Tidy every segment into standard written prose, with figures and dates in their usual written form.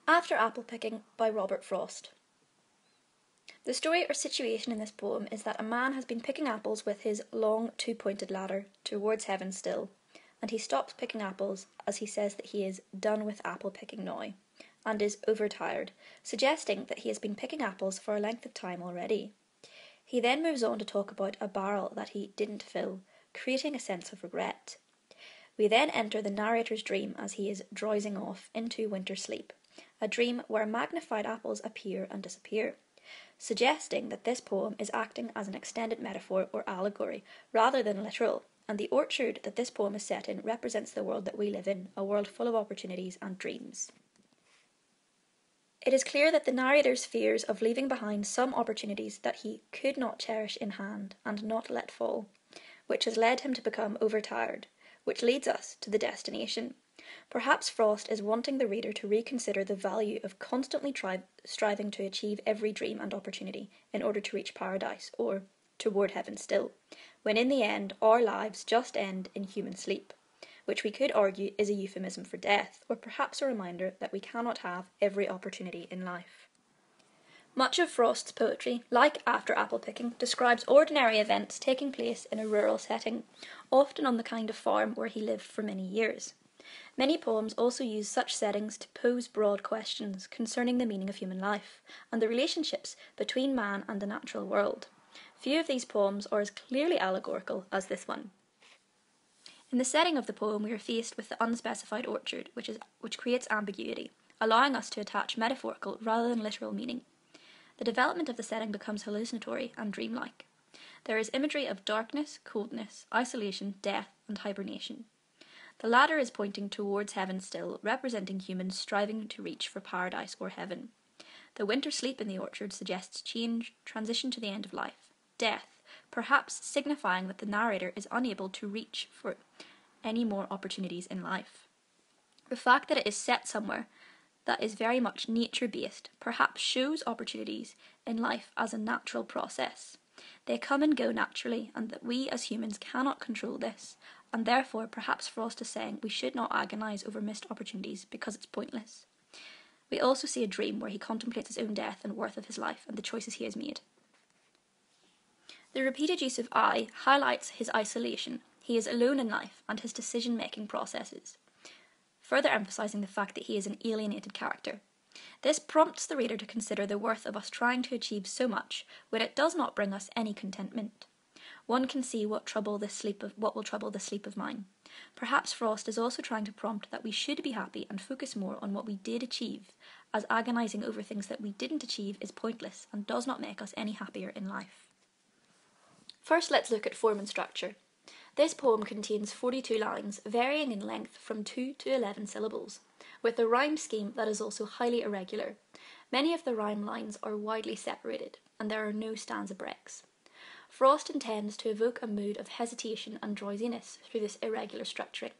After Apple Picking by Robert Frost. The story or situation in this poem is that a man has been picking apples with his long two-pointed ladder towards heaven still, and he stops picking apples as he says that he is done with apple picking now, and is overtired, suggesting that he has been picking apples for a length of time already. He then moves on to talk about a barrel that he didn't fill, creating a sense of regret. We then enter the narrator's dream as he is drowsing off into winter sleep, a dream where magnified apples appear and disappear, suggesting that this poem is acting as an extended metaphor or allegory rather than literal, and the orchard that this poem is set in represents the world that we live in, a world full of opportunities and dreams. It is clear that the narrator's fears of leaving behind some opportunities that he could not cherish in hand and not let fall, which has led him to become overtired, which leads us to the destination. Perhaps Frost is wanting the reader to reconsider the value of constantly striving to achieve every dream and opportunity in order to reach paradise, or toward heaven still, when in the end our lives just end in human sleep, which we could argue is a euphemism for death, or perhaps a reminder that we cannot have every opportunity in life. Much of Frost's poetry, like After Apple Picking, describes ordinary events taking place in a rural setting, often on the kind of farm where he lived for many years. Many poems also use such settings to pose broad questions concerning the meaning of human life, and the relationships between man and the natural world. Few of these poems are as clearly allegorical as this one. In the setting of the poem, we are faced with the unspecified orchard, which creates ambiguity, allowing us to attach metaphorical rather than literal meaning. The development of the setting becomes hallucinatory and dreamlike. There is imagery of darkness, coldness, isolation, death, and hibernation. The ladder is pointing towards heaven still, representing humans striving to reach for paradise or heaven. The winter sleep in the orchard suggests change, transition to the end of life, death, perhaps signifying that the narrator is unable to reach for any more opportunities in life. The fact that it is set somewhere that is very much nature-based perhaps shows opportunities in life as a natural process. They come and go naturally, and that we as humans cannot control this, and therefore perhaps Frost is saying we should not agonise over missed opportunities because it's pointless. We also see a dream where he contemplates his own death and worth of his life and the choices he has made. The repeated use of I highlights his isolation. He is alone in life and his decision-making processes, further emphasising the fact that he is an alienated character. This prompts the reader to consider the worth of us trying to achieve so much when it does not bring us any contentment. One can see what will trouble this sleep of mine. Perhaps Frost is also trying to prompt that we should be happy and focus more on what we did achieve, as agonising over things that we didn't achieve is pointless and does not make us any happier in life. First, let's look at form and structure. This poem contains 42 lines, varying in length from 2 to 11 syllables, with a rhyme scheme that is also highly irregular. Many of the rhyme lines are widely separated, and there are no stanza breaks. Frost intends to evoke a mood of hesitation and drowsiness through this irregular structuring,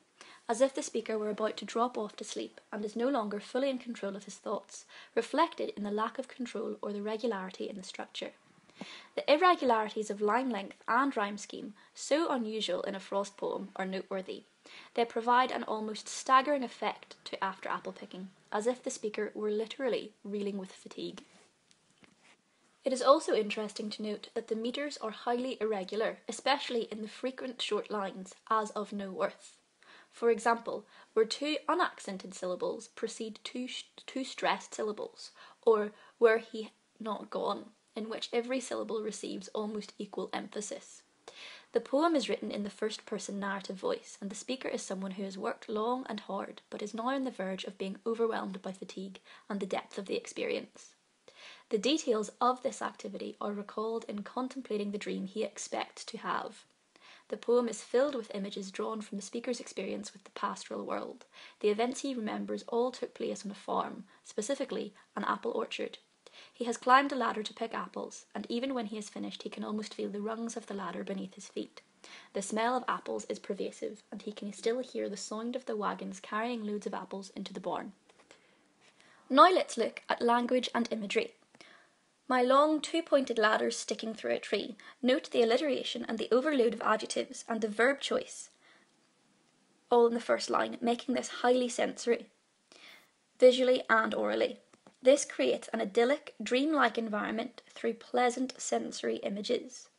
as if the speaker were about to drop off to sleep and is no longer fully in control of his thoughts, reflected in the lack of control or the regularity in the structure. The irregularities of line length and rhyme scheme, so unusual in a Frost poem, are noteworthy. They provide an almost staggering effect to After Apple Picking, as if the speaker were literally reeling with fatigue. It is also interesting to note that the metres are highly irregular, especially in the frequent short lines, as of no worth. For example, where 2 unaccented syllables precede two stressed syllables, or were he not gone, in which every syllable receives almost equal emphasis. The poem is written in the first-person narrative voice, and the speaker is someone who has worked long and hard, but is now on the verge of being overwhelmed by fatigue and the depth of the experience. The details of this activity are recalled in contemplating the dream he expects to have. The poem is filled with images drawn from the speaker's experience with the pastoral world. The events he remembers all took place on a farm, specifically an apple orchard. He has climbed a ladder to pick apples, and even when he is finished he can almost feel the rungs of the ladder beneath his feet. The smell of apples is pervasive, and he can still hear the sound of the wagons carrying loads of apples into the barn. Now let's look at language and imagery. My long two-pointed ladder sticking through a tree. Note the alliteration and the overload of adjectives and the verb choice, all in the first line, making this highly sensory. visually and orally. This creates an idyllic, dreamlike environment through pleasant sensory images.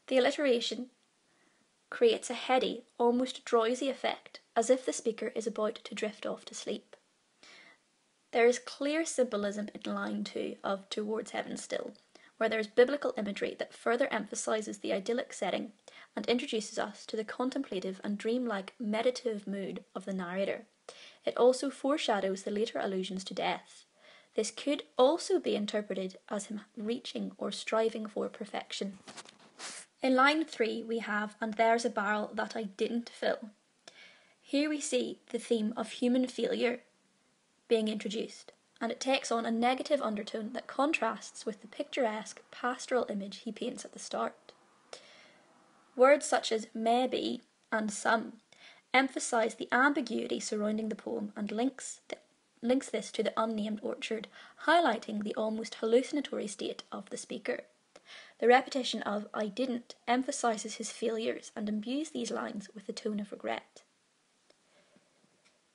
The alliteration creates a heady, almost drowsy effect, as if the speaker is about to drift off to sleep. There is clear symbolism in line 2 of Towards Heaven Still, where there is biblical imagery that further emphasises the idyllic setting and introduces us to the contemplative and dreamlike meditative mood of the narrator. It also foreshadows the later allusions to death. This could also be interpreted as him reaching or striving for perfection. In line 3 we have "And there's a barrel that I didn't fill." Here we see the theme of human failure being introduced, and it takes on a negative undertone that contrasts with the picturesque pastoral image he paints at the start. Words such as "maybe" and "some" emphasise the ambiguity surrounding the poem and links this to the unnamed orchard, highlighting the almost hallucinatory state of the speaker. The repetition of "I didn't" emphasises his failures and imbues these lines with the tone of regret.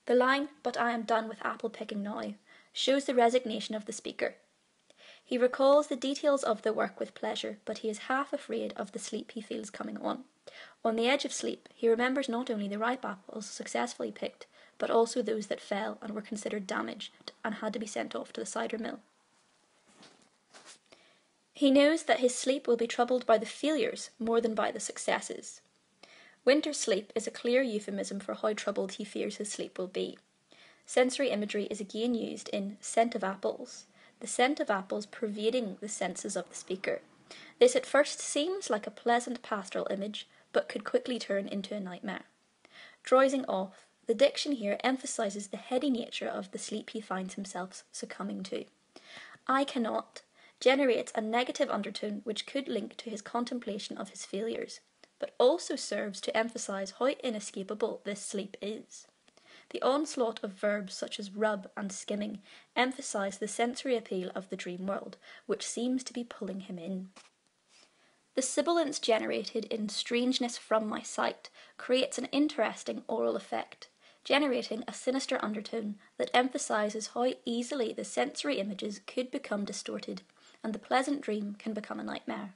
The line "But I am done with apple picking now" shows the resignation of the speaker. He recalls the details of the work with pleasure, but he is half afraid of the sleep he feels coming on. On the edge of sleep, he remembers not only the ripe apples successfully picked, but also those that fell and were considered damaged and had to be sent off to the cider mill. He knows that his sleep will be troubled by the failures more than by the successes. Winter sleep is a clear euphemism for how troubled he fears his sleep will be. Sensory imagery is again used in "Scent of Apples," the scent of apples pervading the senses of the speaker. This at first seems like a pleasant pastoral image, but could quickly turn into a nightmare. Drowsing off, the diction here emphasises the heady nature of the sleep he finds himself succumbing to. "I cannot" generates a negative undertone which could link to his contemplation of his failures, but also serves to emphasise how inescapable this sleep is. The onslaught of verbs such as rub and skimming emphasise the sensory appeal of the dream world, which seems to be pulling him in. The sibilance generated in "strangeness from my sight" creates an interesting oral effect, generating a sinister undertone that emphasises how easily the sensory images could become distorted and the pleasant dream can become a nightmare.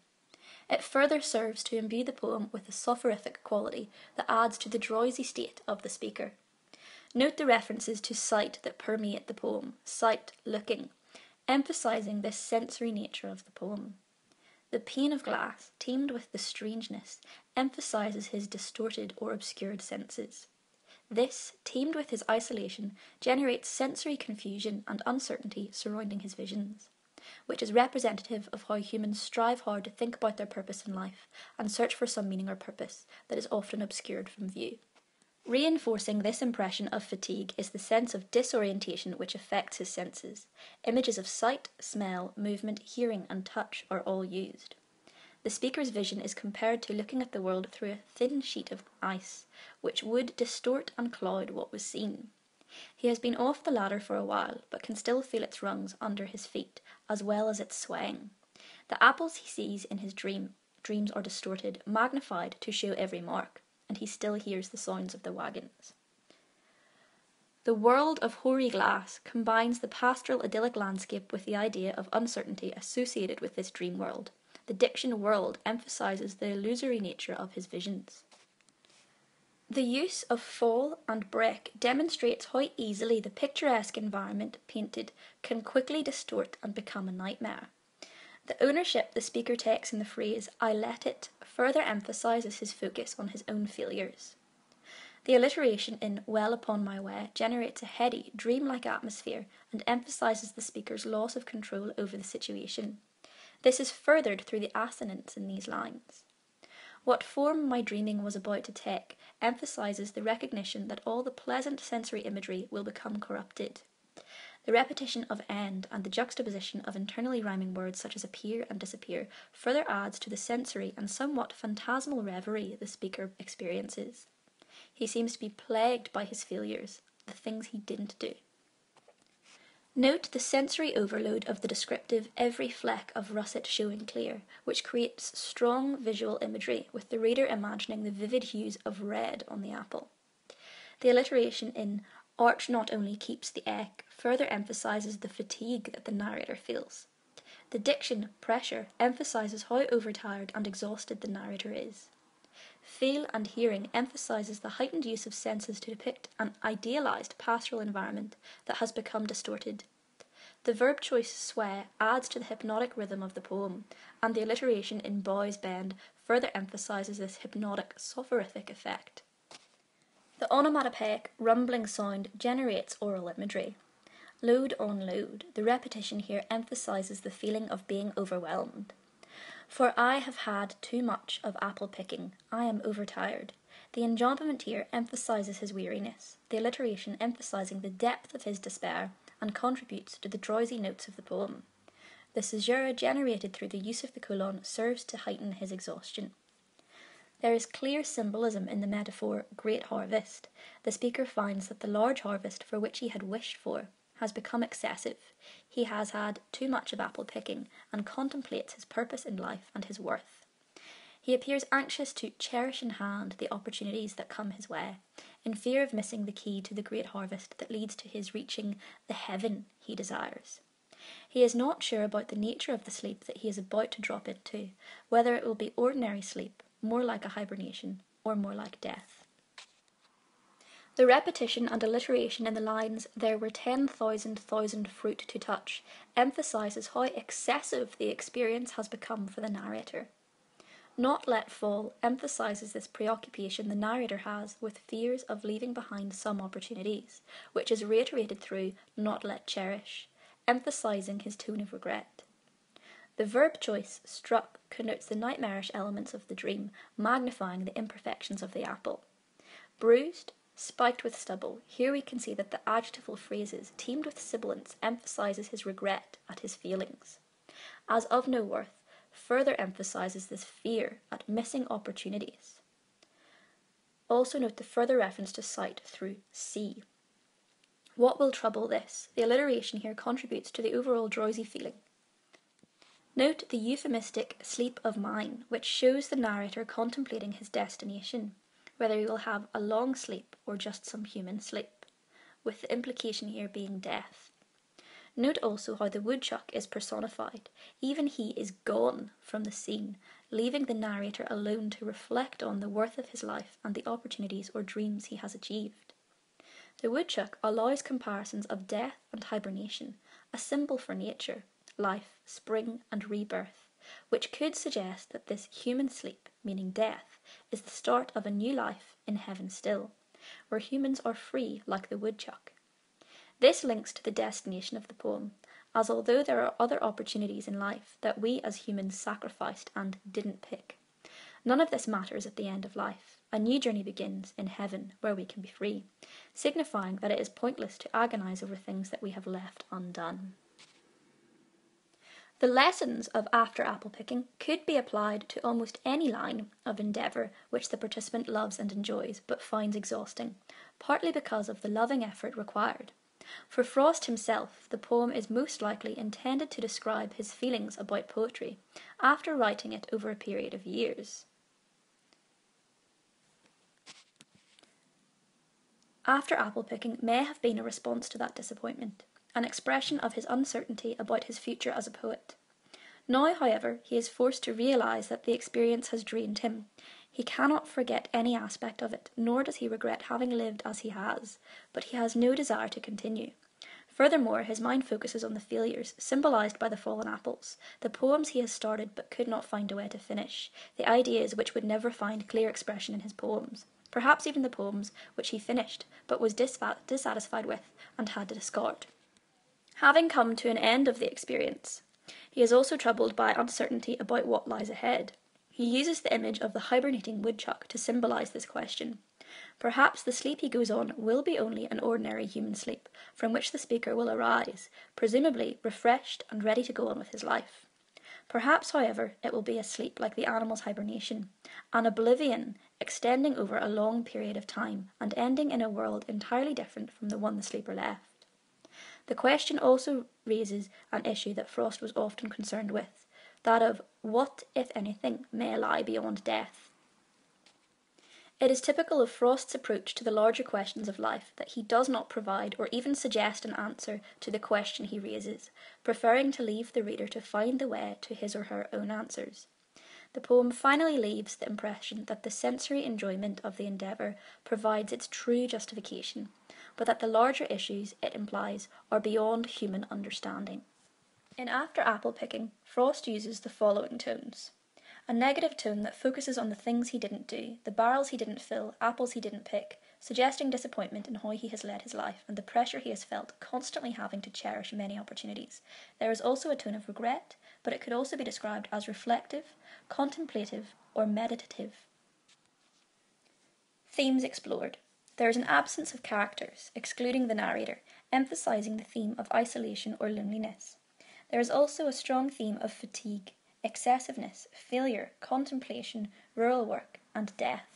It further serves to imbue the poem with a soporific quality that adds to the drowsy state of the speaker. Note the references to sight that permeate the poem, sight, looking, emphasising this sensory nature of the poem. The pane of glass, teamed with the strangeness, emphasises his distorted or obscured senses. This, teamed with his isolation, generates sensory confusion and uncertainty surrounding his visions, which is representative of how humans strive hard to think about their purpose in life and search for some meaning or purpose that is often obscured from view. Reinforcing this impression of fatigue is the sense of disorientation which affects his senses. Images of sight, smell, movement, hearing and touch are all used. The speaker's vision is compared to looking at the world through a thin sheet of ice, which would distort and cloud what was seen. He has been off the ladder for a while, but can still feel its rungs under his feet, as well as its swaying. The apples he sees in his dreams are distorted, magnified to show every mark, and he still hears the sounds of the wagons. The world of hoary glass combines the pastoral idyllic landscape with the idea of uncertainty associated with this dream world. The diction "world" emphasises the illusory nature of his visions. The use of fall and break demonstrates how easily the picturesque environment painted can quickly distort and become a nightmare. The ownership the speaker takes in the phrase "I let it" further emphasises his focus on his own failures. The alliteration in "well upon my way" generates a heady, dreamlike atmosphere and emphasises the speaker's loss of control over the situation. This is furthered through the assonance in these lines. What form my dreaming was about to take emphasises the recognition that all the pleasant sensory imagery will become corrupted. The repetition of "end" and the juxtaposition of internally rhyming words such as "appear" and "disappear" further adds to the sensory and somewhat phantasmal reverie the speaker experiences. He seems to be plagued by his failures, the things he didn't do. Note the sensory overload of the descriptive "every fleck of russet showing clear," which creates strong visual imagery, with the reader imagining the vivid hues of red on the apple. The alliteration in Arch not only keeps the ek, further emphasises the fatigue that the narrator feels. The diction, pressure, emphasises how overtired and exhausted the narrator is. Feel and hearing emphasises the heightened use of senses to depict an idealised pastoral environment that has become distorted. The verb choice sway adds to the hypnotic rhythm of the poem, and the alliteration in bows bend further emphasises this hypnotic soporific effect. The onomatopoeic rumbling sound generates oral imagery. Load on load, the repetition here emphasises the feeling of being overwhelmed. For I have had too much of apple picking, I am overtired. The enjambment here emphasises his weariness, the alliteration emphasising the depth of his despair, and contributes to the drowsy notes of the poem. The caesura generated through the use of the colon serves to heighten his exhaustion. There is clear symbolism in the metaphor great harvest. The speaker finds that the large harvest for which he had wished for has become excessive. He has had too much of apple picking and contemplates his purpose in life and his worth. He appears anxious to cherish in hand the opportunities that come his way, in fear of missing the key to the great harvest that leads to his reaching the heaven he desires. He is not sure about the nature of the sleep that he is about to drop into, whether it will be ordinary sleep, more like a hibernation, or more like death. The repetition and alliteration in the lines "there were 10,000 fruit to touch" emphasises how excessive the experience has become for the narrator. Not let fall emphasises this preoccupation the narrator has with fears of leaving behind some opportunities, which is reiterated through not let cherish, emphasising his tone of regret. The verb choice struck connotes the nightmarish elements of the dream, magnifying the imperfections of the apple. Bruised, spiked with stubble, here we can see that the adjectival phrases teamed with sibilants emphasises his regret at his feelings. As of no worth further emphasises this fear at missing opportunities. Also note the further reference to sight through see. What will trouble this? The alliteration here contributes to the overall drowsy feeling. Note the euphemistic sleep of mine, which shows the narrator contemplating his destination, whether he will have a long sleep or just some human sleep, with the implication here being death. Note also how the woodchuck is personified. Even he is gone from the scene, leaving the narrator alone to reflect on the worth of his life and the opportunities or dreams he has achieved. The woodchuck allows comparisons of death and hibernation, a symbol for nature, life, spring and rebirth, which could suggest that this human sleep, meaning death, is the start of a new life in heaven still, where humans are free like the woodchuck. This links to the destination of the poem, as although there are other opportunities in life that we as humans sacrificed and didn't pick, none of this matters at the end of life. A new journey begins in heaven, where we can be free, signifying that it is pointless to agonise over things that we have left undone. The lessons of after apple picking could be applied to almost any line of endeavour which the participant loves and enjoys but finds exhausting, partly because of the loving effort required. For Frost himself, the poem is most likely intended to describe his feelings about poetry after writing it over a period of years. After apple picking may have been a response to that disappointment, an expression of his uncertainty about his future as a poet. Now, however, he is forced to realise that the experience has drained him. He cannot forget any aspect of it, nor does he regret having lived as he has, but he has no desire to continue. Furthermore, his mind focuses on the failures, symbolised by the fallen apples, the poems he has started but could not find a way to finish, the ideas which would never find clear expression in his poems, perhaps even the poems which he finished but was dissatisfied with and had to discard. Having come to an end of the experience, he is also troubled by uncertainty about what lies ahead. He uses the image of the hibernating woodchuck to symbolise this question. Perhaps the sleep he goes on will be only an ordinary human sleep, from which the speaker will arise, presumably refreshed and ready to go on with his life. Perhaps, however, it will be a sleep like the animal's hibernation, an oblivion extending over a long period of time and ending in a world entirely different from the one the sleeper left. The question also raises an issue that Frost was often concerned with, that of what, if anything, may lie beyond death. It is typical of Frost's approach to the larger questions of life that he does not provide or even suggest an answer to the question he raises, preferring to leave the reader to find the way to his or her own answers. The poem finally leaves the impression that the sensory enjoyment of the endeavour provides its true justification, but that the larger issues it implies are beyond human understanding. In After Apple Picking, Frost uses the following tones. A negative tone that focuses on the things he didn't do, the barrels he didn't fill, apples he didn't pick, suggesting disappointment in how he has led his life and the pressure he has felt constantly having to cherish many opportunities. There is also a tone of regret, but it could also be described as reflective, contemplative, or meditative. Themes explored. There is an absence of characters, excluding the narrator, emphasising the theme of isolation or loneliness. There is also a strong theme of fatigue, excessiveness, failure, contemplation, rural work, and death.